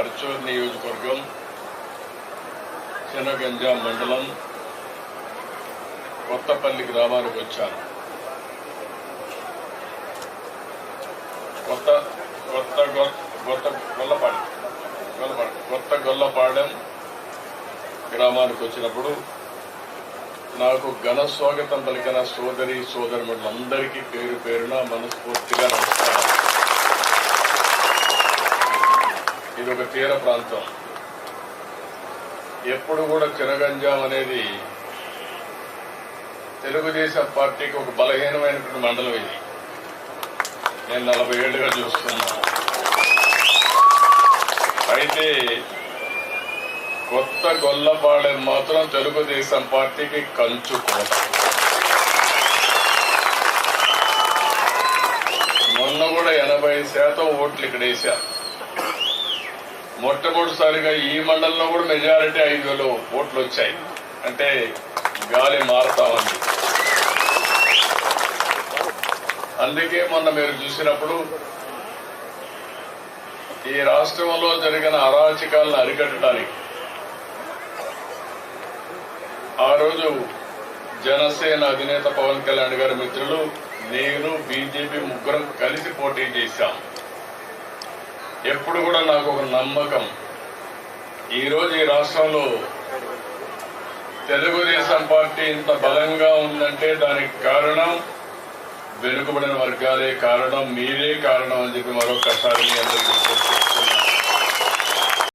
పర్చూరు నియోజకవర్గం చినగంజాం మండలం కొత్తపల్లి గ్రామానికి వచ్చాను. కొత్త గొల్లపాడెం గ్రామానికి వచ్చినప్పుడు నాకు ఘన స్వాగతం పలికిన సోదరి సోదరులందరికీ పేరు పేరున మనస్ఫూర్తిగా నమస్కారం. ఇది ఒక తీర ప్రాంతం. ఎప్పుడు కూడా చినగంజాం అనేది తెలుగుదేశం పార్టీకి ఒక బలహీనమైనటువంటి మండలం. ఇది నేను 40 ఏళ్లుగా చూస్తున్నా. అయితే కొత్త గొల్లపాడెం మాత్రం తెలుగుదేశం పార్టీకి కంచుకోట. మొన్న కూడా 80% ఓట్లు ఇక్కడ వేశారు. మొట్టమొదటిసారిగా ఈ మండలంలో కూడా మెజారిటీ 5,000 ఓట్లు వచ్చాయి. అంటే గాలి మారుతా ఉంది. అందుకే మొన్న మీరు చూసినప్పుడు ఈ రాష్ట్రంలో జరిగిన అరాచకాలను అరికట్టడానికి ఆ రోజు జనసేన అధినేత పవన్ కళ్యాణ్ గారి మిత్రులు, నేను, బీజేపీ ముగ్గురం కలిసి పోటీ చేశాం. ఎప్పుడు కూడా నాకు ఒక నమ్మకం, ఈరోజు ఈ రాష్ట్రంలో తెలుగుదేశం పార్టీ ఇంత బలంగా ఉందంటే దానికి కారణం వెనుకబడిన వర్గాలే కారణం, మీరే కారణం అని చెప్పి మరొకసారి మీ అందరికీ